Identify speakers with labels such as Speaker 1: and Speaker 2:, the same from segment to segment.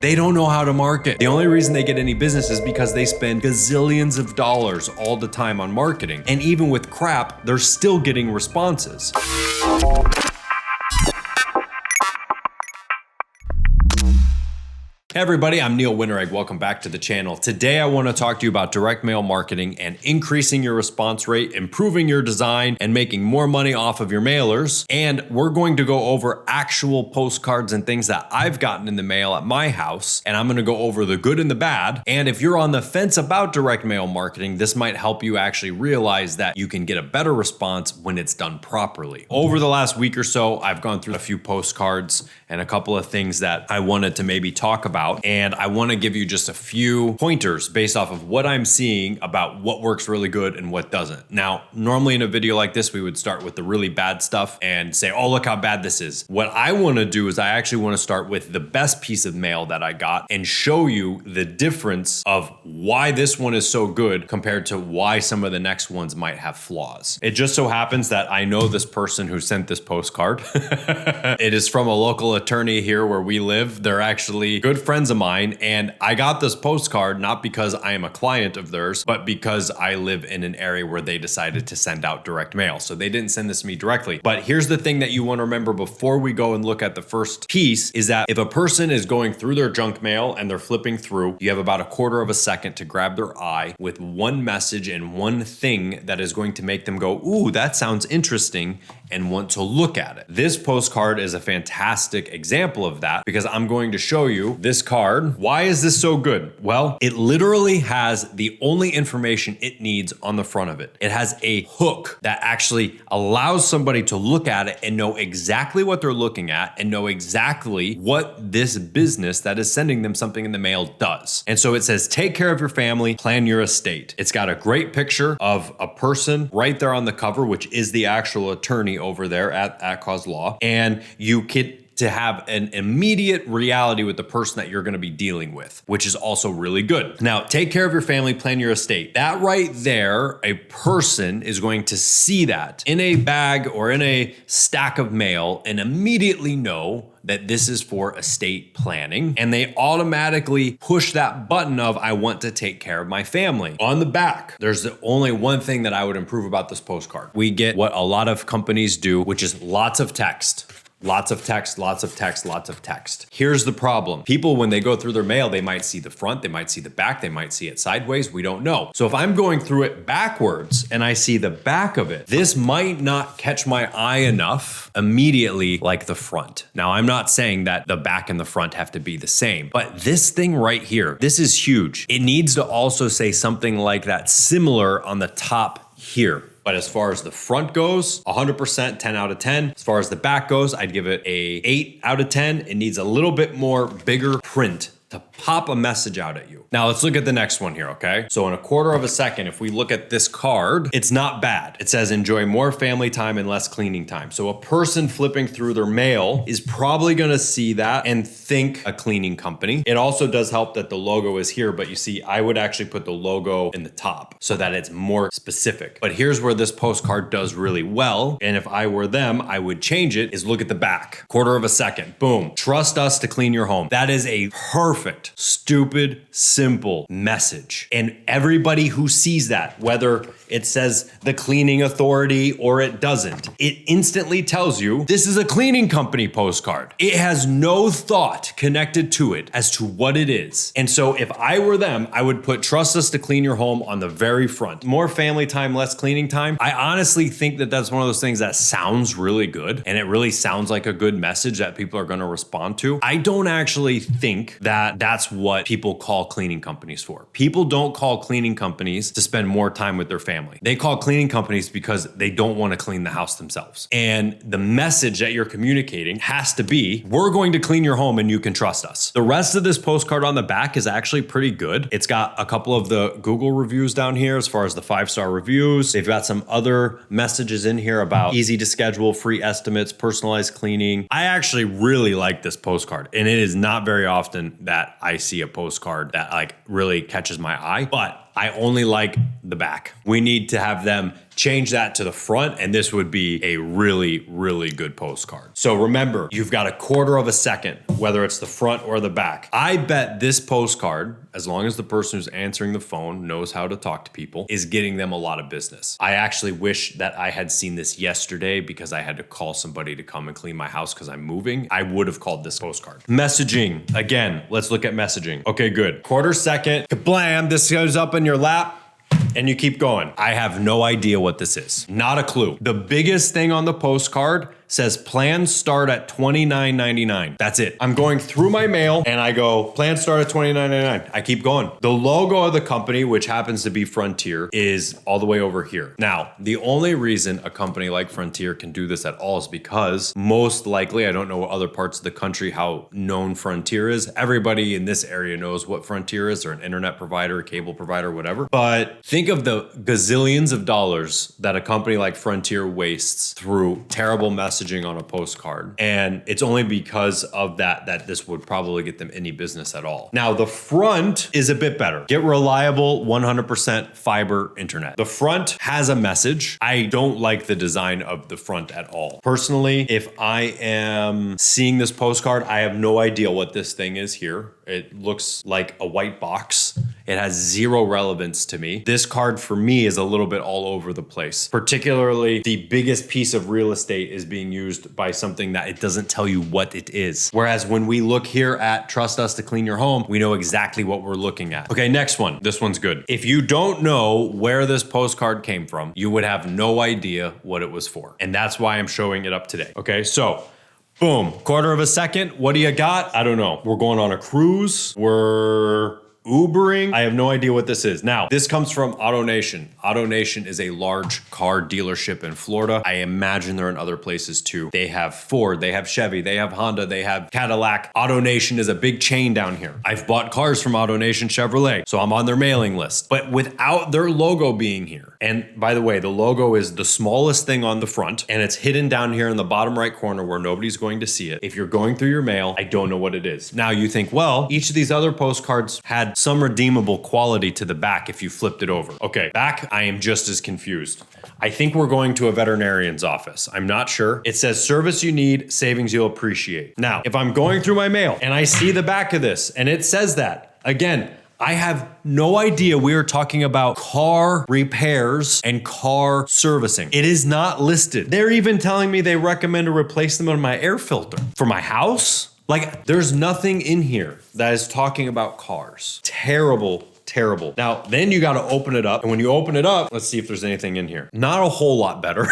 Speaker 1: They don't know how to market. The only reason they get any business is because they spend gazillions of dollars all the time on marketing. And even with crap, they're still getting responses. Hey everybody, I'm Neil Winteregg. Welcome back to the channel. Today I want to talk to you about direct mail marketing and increasing your response rate, improving your design, and making more money off of your mailers. And we're going to go over actual postcards and things that I've gotten in the mail at my house. And I'm going to go over the good and the bad. And if you're on the fence about direct mail marketing, this might help you actually realize that you can get a better response when it's done properly. Over the last week or so, I've gone through a few postcards and a couple of things that I wanted to maybe talk about. And I want to give you just a few pointers based off of what I'm seeing about what works really good and what doesn't. Now, normally in a video like this, we would start with the really bad stuff and say, oh, look how bad this is. What I want to do is I actually want to start with the best piece of mail that I got and show you the difference of why this one is so good compared to why some of the next ones might have flaws. It just so happens that I know this person who sent this postcard. It is from a local attorney here where we live. They're actually good friends of mine, and I got this postcard not because I am a client of theirs, but because I live in an area where they decided to send out direct mail. So they didn't send this to me directly. But here's the thing that you want to remember before we go and look at the first piece is that if a person is going through their junk mail and they're flipping through, you have about a quarter of a second to grab their eye with one message and one thing that is going to make them go, ooh, that sounds interesting, and want to look at it. This postcard is a fantastic example of that because I'm going to show you this card. Why is this so good? Well, it literally has the only information it needs on the front of it. It has a hook that actually allows somebody to look at it and know exactly what they're looking at and know exactly what this business that is sending them something in the mail does. And so it says, take care of your family, plan your estate. It's got a great picture of a person right there on the cover, which is the actual attorney over there at Cause Law. And you get to have an immediate reality with the person that you're going to be dealing with, which is also really good. Now, take care of your family, plan your estate. That right there, a person is going to see that in a bag or in a stack of mail and immediately know that this is for estate planning, and they automatically push that button of, I want to take care of my family. On the back, there's only one thing that I would improve about this postcard. We get what a lot of companies do, which is lots of text. Lots of text, lots of text, lots of text. Here's the problem. People, when they go through their mail, they might see the front, they might see the back, they might see it sideways, we don't know. So if I'm going through it backwards and I see the back of it, this might not catch my eye enough immediately like the front. Now, I'm not saying that the back and the front have to be the same, but this thing right here, this is huge. It needs to also say something like that similar on the top here. But as far as the front goes, 100%, 10 out of 10. As far as the back goes, I'd give it a 8 out of 10. It needs a little bit more bigger print to pop a message out at you. Now let's look at the next one here, okay? So in a quarter of a second, if we look at this card, it's not bad. It says enjoy more family time and less cleaning time. So a person flipping through their mail is probably gonna see that and think a cleaning company. It also does help that the logo is here, but you see, I would actually put the logo in the top so that it's more specific. But here's where this postcard does really well. And if I were them, I would change it, is look at the back. Quarter of a second, boom. Trust us to clean your home. That is a perfect, stupid, simple message. And everybody who sees that, whether it says the cleaning authority or it doesn't, it instantly tells you this is a cleaning company postcard. It has no thought connected to it as to what it is. And so if I were them, I would put trust us to clean your home on the very front. More family time, less cleaning time. I honestly think that that's one of those things that sounds really good and it really sounds like a good message that people are going to respond to. I don't actually think that that's what people call cleaning companies for. People don't call cleaning companies to spend more time with their family. They call cleaning companies because they don't want to clean the house themselves. And the message that you're communicating has to be, we're going to clean your home and you can trust us. The rest of this postcard on the back is actually pretty good. It's got a couple of the Google reviews down here as far as the 5-star reviews. They've got some other messages in here about easy to schedule, free estimates, personalized cleaning. I actually really like this postcard, and it is not very often that I see a postcard that like really catches my eye, but I only like the back. We need to have them change that to the front, and this would be a really, really good postcard. So remember, you've got a quarter of a second, whether it's the front or the back. I bet this postcard, as long as the person who's answering the phone knows how to talk to people, is getting them a lot of business. I actually wish that I had seen this yesterday because I had to call somebody to come and clean my house because I'm moving. I would have called this postcard. Messaging. Again, let's look at messaging. Okay, good. Quarter second, kablam, this goes up in your lap. And you keep going. I have no idea what this is. Not a clue. The biggest thing on the postcard says plans start at $29.99. That's it. I'm going through my mail and I go, plans start at $29.99. I keep going. The logo of the company, which happens to be Frontier, is all the way over here. Now, the only reason a company like Frontier can do this at all is because most likely, I don't know other parts of the country how known Frontier is. Everybody in this area knows what Frontier is. They're an internet provider, a cable provider, whatever. But think of the gazillions of dollars that a company like Frontier wastes through terrible messaging on a postcard. And it's only because of that this would probably get them any business at all. Now, the front is a bit better. Get reliable 100% fiber internet. The front has a message. I don't like the design of the front at all. Personally, if I am seeing this postcard, I have no idea what this thing is here. It looks like a white box. It has zero relevance to me. This card for me is a little bit all over the place. Particularly, the biggest piece of real estate is being used by something that it doesn't tell you what it is. Whereas when we look here at Trust Us to Clean Your Home, we know exactly what we're looking at. Okay, next one. This one's good. If you don't know where this postcard came from, you would have no idea what it was for. And that's why I'm showing it up today. Okay, so boom, quarter of a second. What do you got? I don't know. We're going on a cruise. We're Ubering. I have no idea what this is. Now, this comes from AutoNation. AutoNation is a large car dealership in Florida. I imagine they're in other places too. They have Ford, they have Chevy, they have Honda, they have Cadillac. AutoNation is a big chain down here. I've bought cars from AutoNation Chevrolet, so I'm on their mailing list. But without their logo being here, and by the way, the logo is the smallest thing on the front, and it's hidden down here in the bottom right corner where nobody's going to see it. If you're going through your mail, I don't know what it is. Now you think, well, each of these other postcards had some redeemable quality to the back if you flipped it over. Okay, back, I am just as confused. I think we're going to a veterinarian's office. I'm not sure. It says service you need, savings you'll appreciate. Now, if I'm going through my mail and I see the back of this and it says that, again, I have no idea we are talking about car repairs and car servicing. It is not listed. They're even telling me they recommend to replace them on my air filter. For my house? Like, there's nothing in here that is talking about cars. Terrible, terrible. Now, then you got to open it up. And when you open it up, let's see if there's anything in here. Not a whole lot better.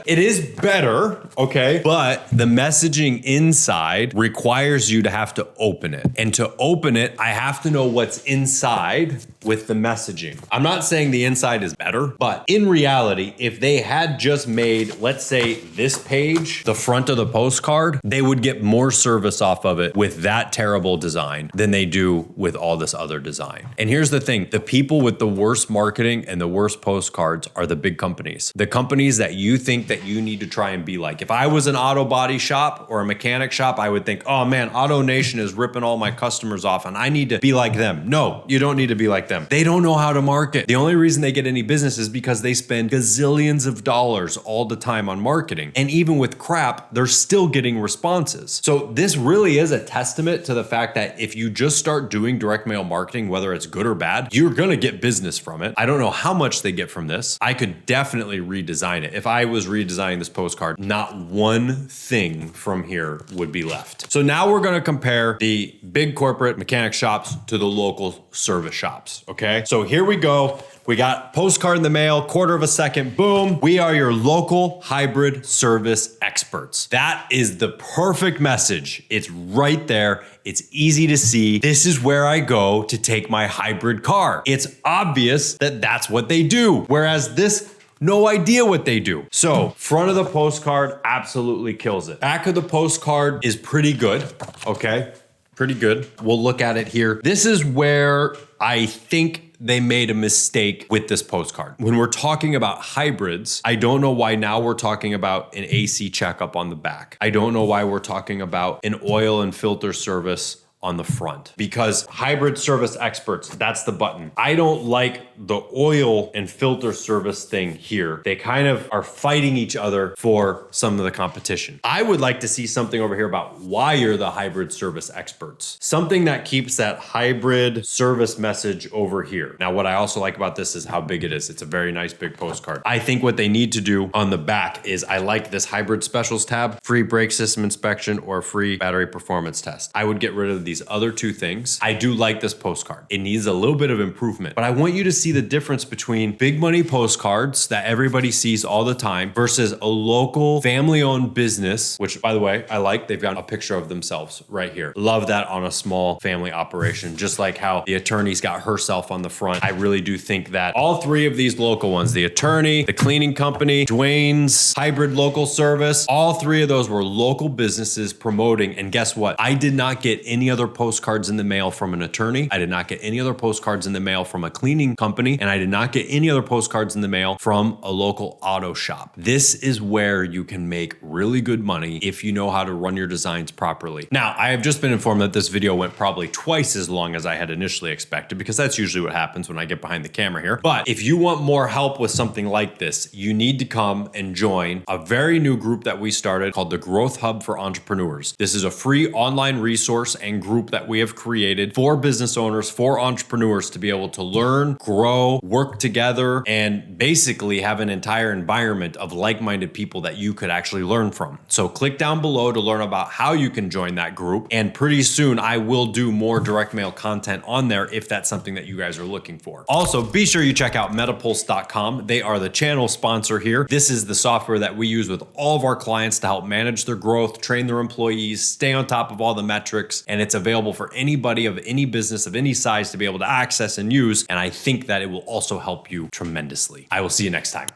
Speaker 1: It is better, okay? But the messaging inside requires you to have to open it. And to open it, I have to know what's inside with the messaging. I'm not saying the inside is better, but in reality, if they had just made, let's say, this page, the front of the postcard, they would get more service off of it with that terrible design than they do with all this other design. And here's the thing, the people with the worst marketing and the worst postcards are the big companies. The companies that you think that you need to try and be like. If I was an auto body shop or a mechanic shop, I would think, oh man, AutoNation is ripping all my customers off and I need to be like them. No, you don't need to be like them. They don't know how to market. The only reason they get any business is because they spend gazillions of dollars all the time on marketing. And even with crap, they're still getting responses. So this really is a testament to the fact that if you just start doing direct mail marketing, whether it's good or bad, you're gonna get business from it. I don't know how much they get from this. I could definitely redesign it. If I was redesigning this postcard, not one thing from here would be left. So now we're gonna compare the big corporate mechanic shops to the local service shops, okay? So here we go. We got postcard in the mail, quarter of a second, boom. We are your local hybrid service experts. That is the perfect message. It's right there. It's easy to see. This is where I go to take my hybrid car. It's obvious that that's what they do. Whereas this, no idea what they do. So front of the postcard absolutely kills it. Back of the postcard is pretty good, okay? Pretty good. We'll look at it here. This is where I think they made a mistake with this postcard. When we're talking about hybrids, I don't know why now we're talking about an AC checkup on the back. I don't know why we're talking about an oil and filter service on the front because hybrid service experts, that's the button. I don't like the oil and filter service thing here. They kind of are fighting each other for some of the competition. I would like to see something over here about why you're the hybrid service experts. Something that keeps that hybrid service message over here. Now, what I also like about this is how big it is. It's a very nice big postcard. I think what they need to do on the back is I like this hybrid specials tab, free brake system inspection or free battery performance test. I would get rid of these other two things. I do like this postcard. It needs a little bit of improvement, but I want you to see the difference between big money postcards that everybody sees all the time versus a local family-owned business, which by the way, I like. They've got a picture of themselves right here. Love that on a small family operation, just like how the attorney's got herself on the front. I really do think that all three of these local ones, the attorney, the cleaning company, Dwayne's hybrid local service, all three of those were local businesses promoting. And guess what? I did not get any other postcards in the mail from an attorney. I did not get any other postcards in the mail from a cleaning company. And I did not get any other postcards in the mail from a local auto shop. This is where you can make really good money if you know how to run your designs properly. Now, I have just been informed that this video went probably twice as long as I had initially expected because that's usually what happens when I get behind the camera here. But if you want more help with something like this, you need to come and join a very new group that we started called the Growth Hub for Entrepreneurs. This is a free online resource and group that we have created for business owners, for entrepreneurs to be able to learn, grow, work together, and basically have an entire environment of like-minded people that you could actually learn from. So click down below to learn about how you can join that group. And pretty soon I will do more direct mail content on there if that's something that you guys are looking for. Also, be sure you check out metapulse.com. They are the channel sponsor here. This is the software that we use with all of our clients to help manage their growth, train their employees, stay on top of all the metrics, and it's available for anybody of any business of any size to be able to access and use. And I think that it will also help you tremendously. I will see you next time.